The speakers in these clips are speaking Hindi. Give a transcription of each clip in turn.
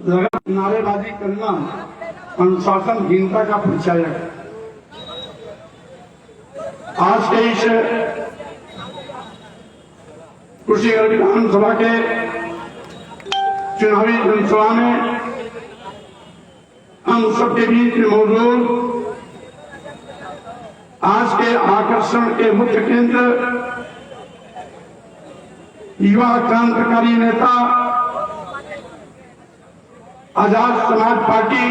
नारेबाजी करना अनुशासनहीनता का परिचायक है। आज के इस कुशीनगर विधानसभा के चुनावी जनसभा में हम सबके बीच में मौजूद आज के आकर्षण के मुख्य केंद्र युवा क्रांतिकारी नेता आजाद समाज पार्टी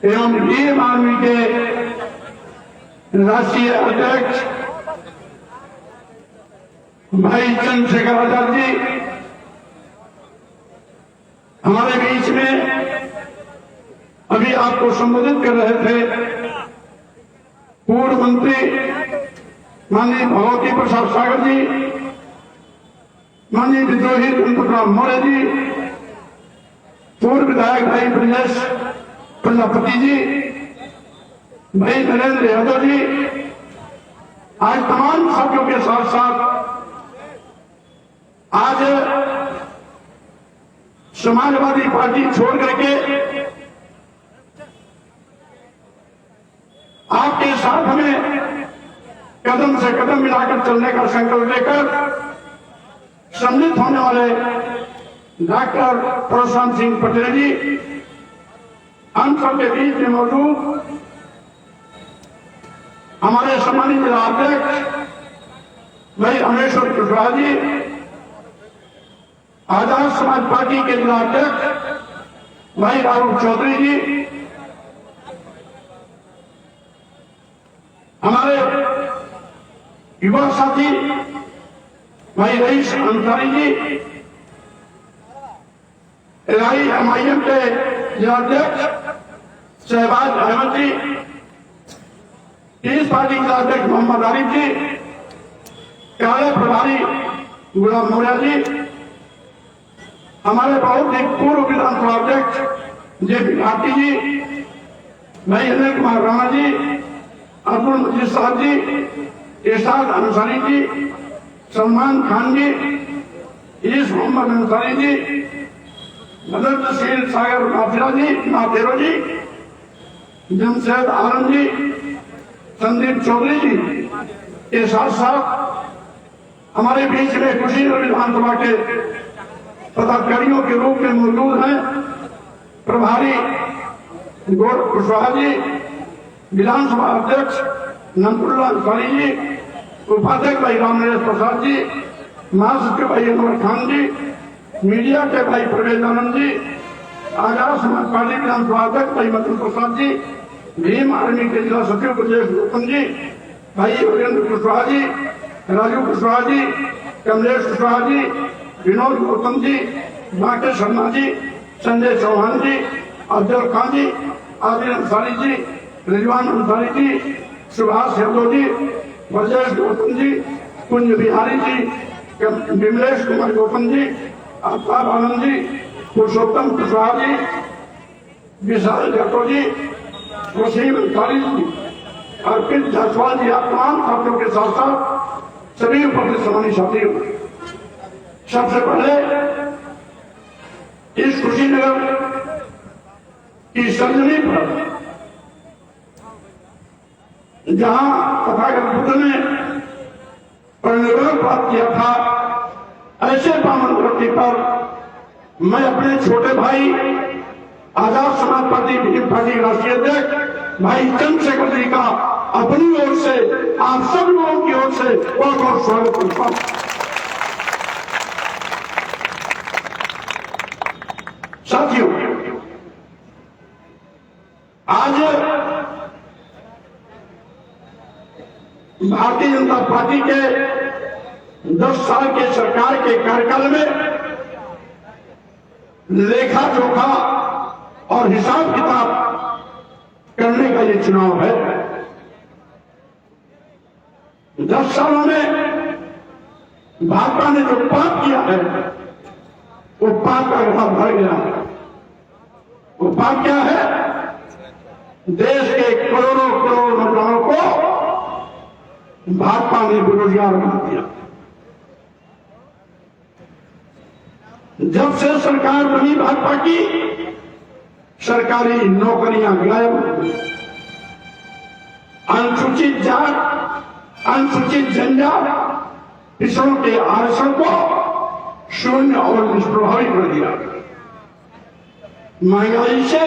एवं भीम आर्मी के राष्ट्रीय अध्यक्ष भाई चंद्रशेखर आजाद जी हमारे बीच में अभी आपको संबोधित कर रहे थे। पूर्व मंत्री माननीय भगवती प्रसाद सागर जी, माननीय विद्रोही गणपतराव मौर्य जी, पूर्व विधायक भाई ब्रजेश प्रजापति जी, भाई नरेंद्र यादव जी, आज तमाम साथियों के साथ साथ आज समाजवादी पार्टी छोड़ करके आपके साथ हमें कदम से कदम मिलाकर चलने का संकल्प लेकर सम्मिलित होने वाले डॉक्टर प्रशांत सिंह पटेल जी, हम सबके बीच में मौजूद हमारे सम्मानित जिला अध्यक्ष भाई अमेश्वर कुशवाहा जी, आजाद समाज पार्टी के जिला अध्यक्ष भाई राहुल चौधरी जी, हमारे युवा साथी भाई रईस अंसारी जी, MIM के जिलाध्यक्ष शहबाज अहमद जी, इस पार्टी के अध्यक्ष मोहम्मद आरिफ जी, कार्य प्रभारी गुलाम मौर्य जी, हमारे बहुत ही पूर्व विधानसभा अध्यक्ष JP भारती जी, भाई अनिल कुमार राणा जी, अब्दुल मजीद साहब जी, इरशाद अंसारी जी, सलमान खान जी, ईस मोहम्मद अंसारी जी, मदद नसीर सागर माथेरो जी, जमशेद आलम जी, संदीप चौधरी जी के साथ साथ हमारे बीच में कुशीनगर विधानसभा के पदाधिकारियों के रूप में मौजूद हैं प्रभारी गौरव कुशवाहा जी, विधानसभा अध्यक्ष नंदुल्ला अंसारी जी, उपाध्यक्ष भाई रामनरेश प्रसाद जी, महासचिव के भाई अनवर खान जी, मीडिया के भाई प्रवेश आनंद जी, आजाद समाज पार्टी विधानसभा अध्यक्ष भाई मदन प्रसाद जी, भीम आर्मी के जिला सचिव ब्रजेश गौतम जी, भाई योगेंद्र कुशवाहा जी, राजू कुशवाहा जी, कमलेश कुशवाहा जी, विनोद गौतम जी, बांके शर्मा जी, संजय चौहान जी, अफजल खान जी, आदिल अंसारी जी, रिजवान अंसारी जी, सुभाष यादव जी, ब्रजेश गौतम जी, कुंज बिहारी जी, विमलेश कुमार गौतम जी, आफ्ताब आनंद जी, पुरुषोत्तम कुशवाहा जी, विशाल यादव जी, वसीम अंसारी जी, अर्पित जायसवाल जी, आप तमाम साथियों के साथ साथ सभी उपस्थित सम्मानित साथियों, सबसे पहले इस कुशीनगर की सरजमी पर जहां तथागत बुद्ध ने परिनिर्वाण प्राप्त किया था, ऐसे पावन धरती पर मैं अपने छोटे भाई आजाद समाज पार्टी भीम पार्टी राष्ट्रीय अध्यक्ष भाई चंद्रशेखर जी का अपनी ओर से आप सब लोगों की ओर से बहुत बहुत स्वागत करता हूं। साथियों, आज भारतीय जनता पार्टी के 10 साल के सरकार के कार्यकाल में लेखा जोखा और हिसाब किताब करने का ये चुनाव है। 10 सालों में भाजपा ने जो पाप किया है वो पाप का गड्ढा भर गया है। वो पाप क्या है? देश के करोड़ों करोड़ नौजवानों को भाजपा ने बेरोजगार बना दिया। जब से सरकार बनी भाजपा की, सरकारी नौकरियां गायब हो गई। अनुसूचित जात, अनुसूचित जनजात, पिछड़ों के आरक्षण को शून्य और निष्प्रभावी कर दिया। महंगाई से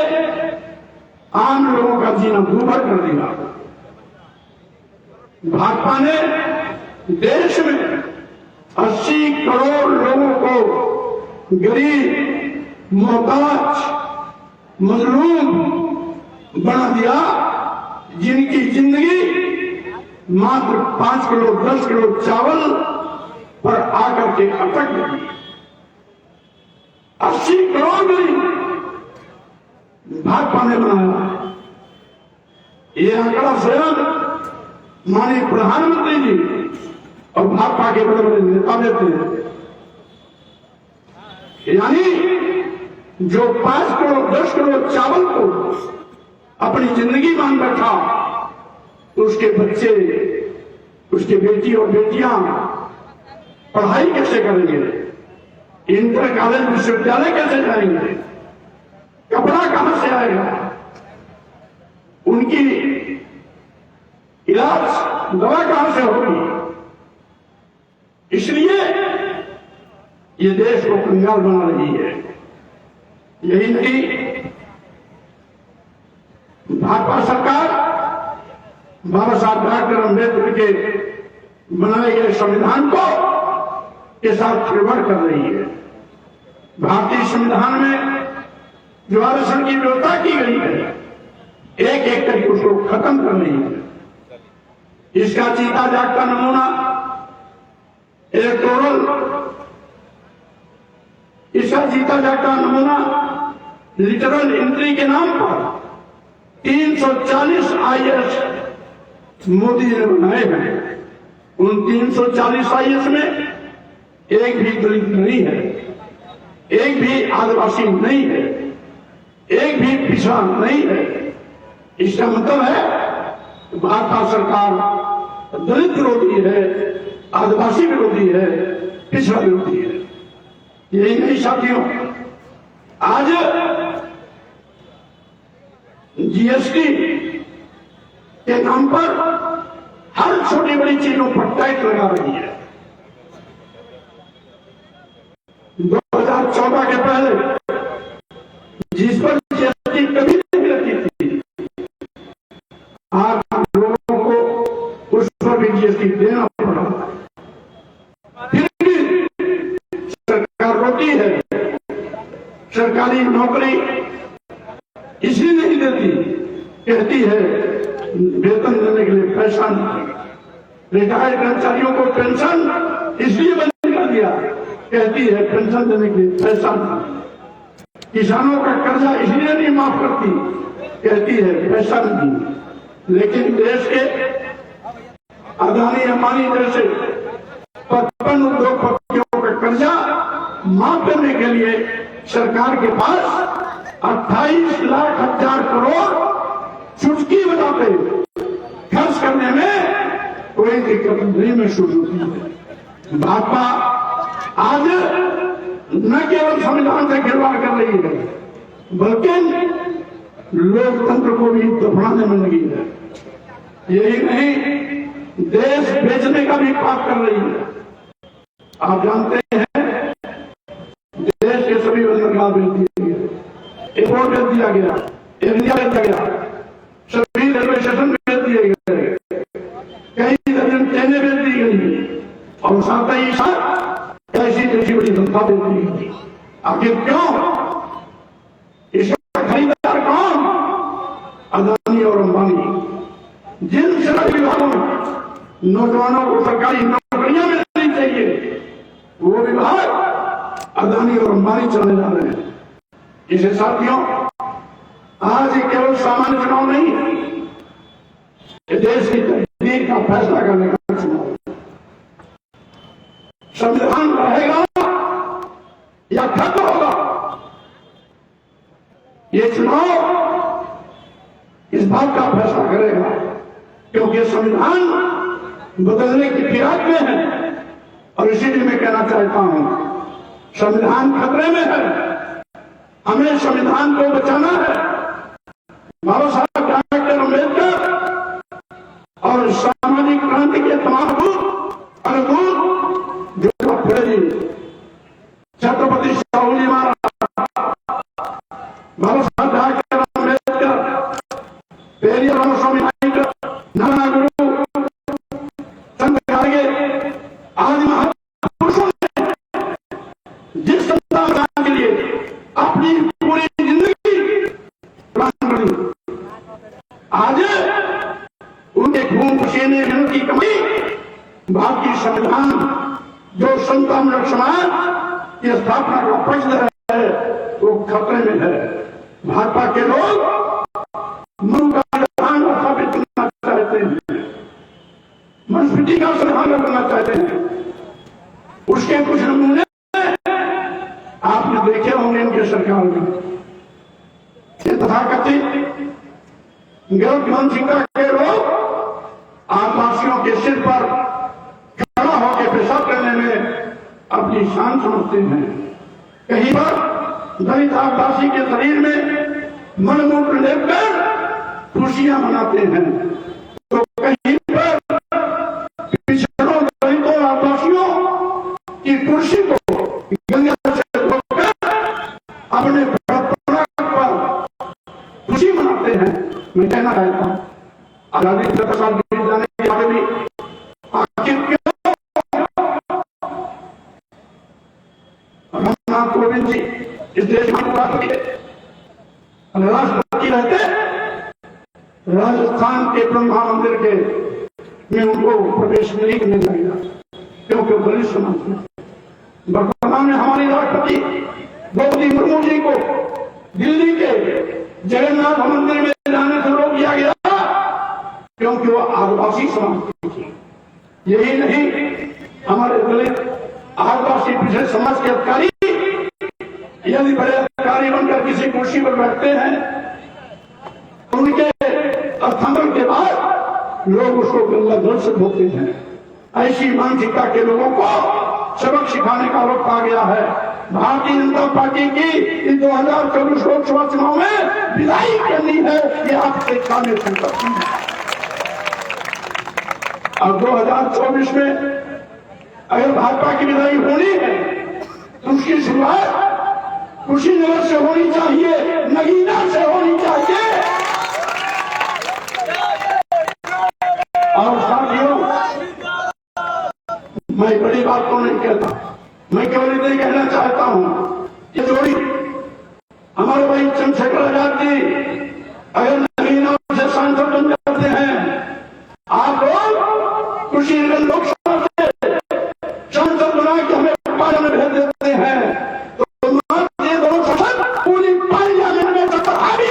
आम लोगों का जीना दूभर कर दिया। भाजपा ने देश में 80 करोड़ लोगों को गरीब, मोहताज, मजलूम बना दिया, जिनकी जिंदगी मात्र 5 किलो 10 किलो चावल पर आकर के अटक गई। 80 करोड़ गरीब भाजपा ने बनाया। ये आंकड़ा स्वयं माननीय प्रधानमंत्री जी और भाजपा के बड़े बड़े नेता देते हैं। यानी जो 5 करोड़ 10 करोड़ चावल को अपनी जिंदगी मान बैठा, उसके बच्चे, उसके बेटी और बेटियां पढ़ाई कैसे करेंगे, इंटर कॉलेज विश्वविद्यालय कैसे जाएंगे, कपड़ा कहां से आएगा, उनकी इलाज दवा कहां से होगी। इसलिए ये देश को कंगाल बना रही है। यही नहीं, भाजपा सरकार बाबा साहब डॉक्टर अम्बेडकर के बनाए गए संविधान को के साथ खिलवाड़ कर रही है। भारतीय संविधान में जो आरक्षण की व्यवस्था की गई है, एक एक करके उसको खत्म कर रही है। इसका जीता जागता नमूना इलेक्टोरल, इसका जीता जागता नमूना लिटरल एंट्री के नाम पर 340 आईएएस मोदी ने बनाए हैं। उन 340 आईएएस में एक भी दलित नहीं है, एक भी आदिवासी नहीं है, एक भी पिछड़ा नहीं है। इसका मतलब है भाजपा सरकार दलित विरोधी है, आदिवासी विरोधी है, पिछड़ा विरोधी है। यही नहीं साथियों, आज जीएसटी के नाम पर हर छोटी बड़ी चीजों पर टैक्स लगा रही है। 2014 के पहले जिस पर जीएसटी कभी नहीं लगती थी, आज लोगों को उस पर भी जीएसटी देना पड़ा। फिर भी सरकार रोती है। सरकारी नौकरी इसलिए नहीं देती, कहती है वेतन देने के लिए पैसा नहीं। रिटायर्ड कर्मचारियों को पेंशन इसलिए बंद कर दिया, कहती है पेंशन देने के लिए पैसा नहीं। किसानों का कर्जा इसलिए नहीं माफ करती, कहती है पैसा नहीं। लेकिन देश के अदानी अंबानी जैसे 55 उद्योगपतियों का कर्जा माफ करने के लिए सरकार के पास 28 लाख हजार करोड़ चुटकी बनाते खर्च करने में कोई दिक्कत नहीं महसूस होती है। भाजपा आज न केवल संविधान से खिलवाड़ कर रही है, बल्कि लोकतंत्र को भी दफनाने में लगी है। यही नहीं, देश बेचने का भी पाप कर रही है। आप जानते हैं देश के सभी बंदरगाह बेच दिए गए, एयरपोर्ट बेच दिया गया, एयर इंडिया बेच दिया गया, सभी रेलवे स्टेशन बेच दिए गए, कई दर्जन ट्रेनें बेच दी गई और साथ ही साथ ऐसी जैसी बड़ी जनता बेच दी गई। आखिर क्यों? इसका खरीदार कौन? अदानी और अंबानी। जिन सड़क विभागों में नौजवानों को सरकारी नौकरियां मिलनी चाहिए, वो विभाग अदानी और अंबानी चलने जा रहे हैं। इसे साथियों, आज ये केवल सामान्य चुनाव नहीं है, ये देश की तकदीर का फैसला करने का चुनाव है। संविधान रहेगा या खत्म होगा, ये चुनाव इस बात का फैसला करेगा। क्योंकि संविधान बदलने की फिराक में है। और इसीलिए मैं कहना चाहता हूं, संविधान खतरे में है, हमें संविधान को बचाना है। बाबा साहब डॉक्टर अम्बेडकर और सामाजिक क्रांति के तमाम अनुभूत जो छत्रपति शिवाजी महाराज, बाबा साहब डॉक्टर अम्बेडकर, पेरियार रामस्वामी नायकर, नाना गुरु, संत गाडगे आदि महापुरुषों ने जिस संविधान के लिए अपनी पूरी जिंदगी प्रदान करी, आज उनके खून पसीने मेहनत की कमाई भारतीय संविधान जो संतामूलक समाज की स्थापना का पक्ष है वो खतरे में है। भाजपा के लोग मनु का संविधान स्थापित करना चाहते हैं, मनुस्मृति का संविधान करना चाहते हैं। उसके कुछ नमूने आपने देखे होंगे इनके सरकार में। ये तथाकथित गलत मानसिकता के लोग आदिवासियों के सिर पर खड़ा होकर पेशाब करने में अपनी शान समझते हैं। कहीं पर दलित आदिवासी के शरीर में मलमूत्र लेकर खुशियां मनाते हैं, तो कहीं पर पिछड़ों दलितों आदिवासियों की कुर्सी को गंगा से धोकर अपने पर खुशी मनाते हैं। मैं कहना चाहता हूं आजादी जाने के आगे भी आखिर रामनाथ कोविंद जी इस देश में राष्ट्रपति रहते, राजस्थान के ब्रह्मा मंदिर के में उनको प्रवेश नहीं करने लगेगा, क्योंकि दलित समाज में वर्तमान में हमारी राष्ट्रपति द्रौपदी मुर्मू जी को दिल्ली के जगन्नाथ मंदिर में जाने से रोक दिया गया क्योंकि वो आदिवासी समाज की थी। यही नहीं, हमारे दलित आदिवासी पिछड़े समाज के अधिकारी यदि बड़े अधिकारी बनकर किसी कुर्सी पर बैठते हैं, उनके स्थापन के बाद लोग उसको गंगा जल से धोते हैं। ऐसी मानसिकता के लोगों को सबक सिखाने का वक्त आ गया है। भारतीय जनता पार्टी की इस 2024 लोकसभा चुनाव में विदाई करनी है, ये आपके सामने संकल्प है। और 2024 में अगर भाजपा की विदाई होनी है तो उसकी शुरुआत कुशीनगर से होनी चाहिए, नगीना से होनी चाहिए। और साथियों, मैं बड़ी बात तो नहीं कहता, मैं केवल इतना ही कहना चाहता हूं, ये जोड़ी हमारे भाई चंद्रशेखर आजाद जी अगर नगीना से सांसद बन जाते हैं, आप लोग कुशीनगर लोकसभा से सांसद बना के हमें पार्लियामेंट में भेज देते हैं, तो ये दोनों सांसद पूरी पार्लियामेंट में हावी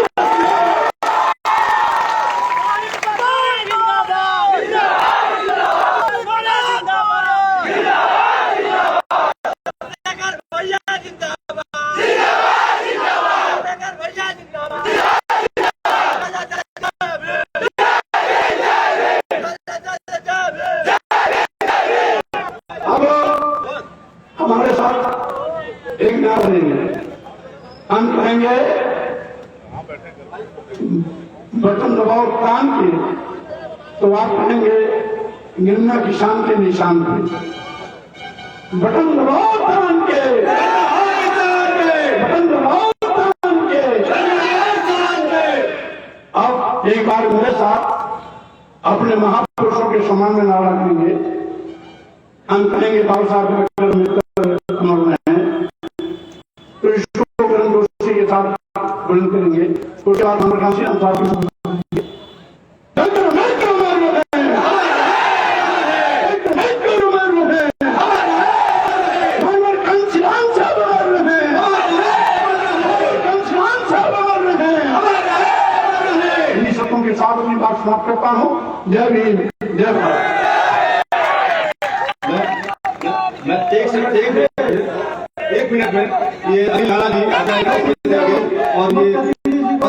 हमारे साथ एक नाम बनेंगे, हम कहेंगे बटन दबाओ कान के, तो आप कहेंगे गिरना किसान के निशान पे। बटन दबाओ कान के, बटन दबाओ कान के। अब एक बार मेरे साथ अपने महापुरुषों के सम्मान में नारा करेंगे। हम कहेंगे बाबा साहब अमर में है, तो इसको दोषी के साथ बुलंद करेंगे। उसके बाद हम इन्हीं शब्दों के साथ अपनी बात समाप्त करता हूँ। जय भीम, जय भारत। मैं एक मिनट में ये अभी लाला जी और ये